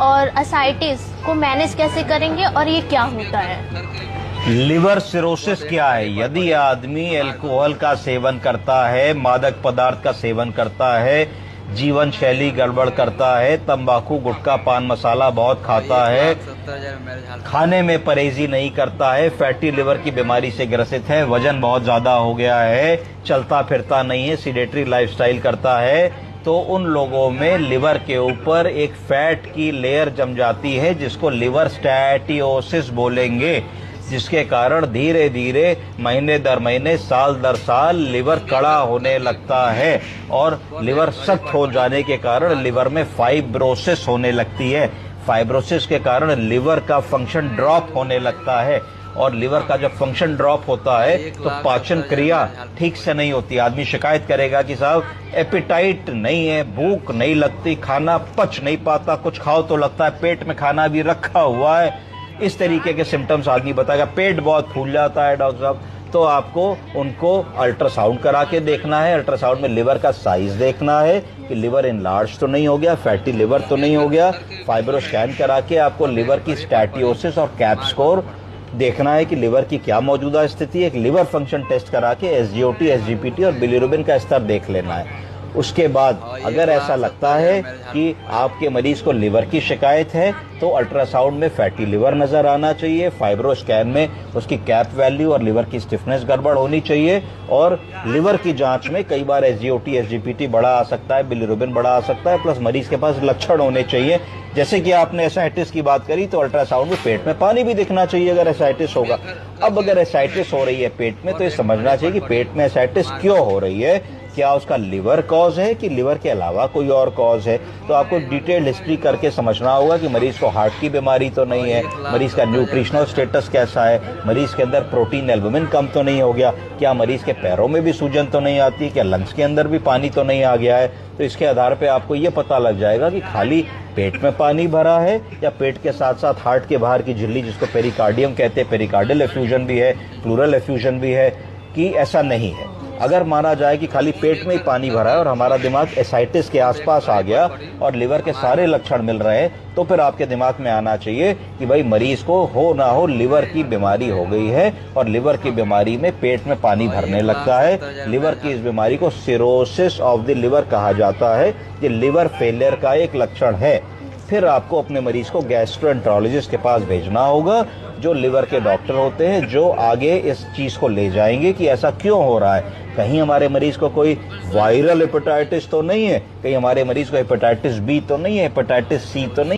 और असाइटिस को मैनेज कैसे करेंगे और ये क्या होता है? लिवर सिरोसिस क्या है? यदि आदमी अल्कोहल का सेवन करता है, मादक पदार्थ का सेवन करता है, जीवन शैली गड़बड़ करता है, तंबाकू गुटखा पान मसाला बहुत खाता है, खाने में परहेजी नहीं करता है, फैटी लिवर की बीमारी से ग्रसित है, वजन बहुत ज्यादा हो गया है, चलता फिरता नहीं है, सीडेटरी लाइफस्टाइल करता है, तो उन लोगों में लिवर के ऊपर एक फैट की लेयर जम जाती है जिसको लिवर स्टैटियोसिस बोलेंगे, जिसके कारण धीरे धीरे महीने दर महीने साल दर साल लिवर कड़ा होने लगता है और लिवर सख्त हो जाने के कारण लिवर में फाइब्रोसिस होने लगती है। फाइब्रोसिस के कारण लिवर का फंक्शन ड्रॉप होने लगता है और लिवर का जब फंक्शन ड्रॉप होता है तो पाचन क्रिया ठीक से नहीं होती। आदमी शिकायत करेगा कि साहब एपिटाइट नहीं है, भूख नहीं लगती, खाना पच नहीं पाता, कुछ खाओ तो लगता है पेट में खाना भी रखा हुआ है। इस तरीके के सिम्टम्स आदमी बताएगा। पेट बहुत फूल जाता है डॉक्टर साहब, तो आपको उनको अल्ट्रासाउंड करा के देखना है। अल्ट्रासाउंड में लिवर का साइज देखना है कि लिवर इनलार्ज तो नहीं हो गया, फैटी लिवर तो नहीं हो गया। फाइब्रो स्कैन करा के आपको लिवर की स्टैटियोसिस और कैप स्कोर देखना है कि लिवर की क्या मौजूदा स्थिति है। एक लिवर फंक्शन टेस्ट करा के एसजीओटी, एसजीपीटी और बिलिरुबिन का स्तर देख लेना है। उसके बाद अगर ऐसा लगता है कि आपके मरीज को लिवर की शिकायत है तो अल्ट्रासाउंड में फैटी लिवर नजर आना चाहिए, फाइब्रो स्कैन में उसकी कैप वैल्यू और लिवर की स्टिफनेस गड़बड़ होनी चाहिए और लिवर की जांच में कई बार एसजीओटी, एसजीपीटी बड़ा आ सकता है, बिलिरुबिन बड़ा आ सकता है, प्लस मरीज के पास लक्षण होने चाहिए। जैसे कि आपने एसाइटिस की बात करी तो अल्ट्रासाउंड में पेट में पानी भी दिखना चाहिए अगर एसाइटिस होगा। अब अगर एसाइटिस हो रही है पेट में तो ये समझना चाहिए कि पेट में एसाइटिस क्यों हो रही है, क्या उसका लिवर कॉज है कि लिवर के अलावा कोई और कॉज है। तो आपको डिटेल्ड हिस्ट्री करके समझना होगा कि मरीज को हार्ट की बीमारी तो नहीं है, मरीज का न्यूट्रिशनल स्टेटस कैसा है, मरीज के अंदर प्रोटीन एल्बुमिन कम तो नहीं हो गया, क्या मरीज के पैरों में भी सूजन तो नहीं आती, क्या लंग्स के अंदर भी पानी तो नहीं आ गया है। तो इसके आधार पे आपको ये पता लग जाएगा कि खाली पेट में पानी भरा है या पेट के साथ साथ हार्ट के बाहर की झिल्ली जिसको पेरिकार्डियम कहते हैं, पेरिकार्डियल एफ्यूजन भी है, प्लूरल एफ्यूजन भी है, कि ऐसा नहीं है। अगर माना जाए कि खाली पेट में ही पानी भरा है और हमारा दिमाग एसाइटिस के आसपास आ गया और लिवर के सारे लक्षण मिल रहे हैं तो फिर आपके दिमाग में आना चाहिए कि भाई मरीज को हो ना हो लिवर की बीमारी हो गई है और लिवर की बीमारी में पेट में पानी भरने लगता है। लिवर की इस बीमारी को सिरोसिस ऑफ द लिवर कहा जाता है। ये लिवर फेलियर का एक लक्षण है। फिर आपको अपने मरीज को गैस्ट्रोएंटरोलॉजिस्ट के पास भेजना होगा, जो लिवर के डॉक्टर होते हैं, जो आगे इस चीज को ले जाएंगे कि ऐसा क्यों हो रहा है। कहीं हमारे मरीज को कोई वायरल हेपेटाइटिस तो नहीं है, कहीं हमारे मरीज को हेपेटाइटिस बी तो नहीं है, हेपेटाइटिस सी तो नहीं।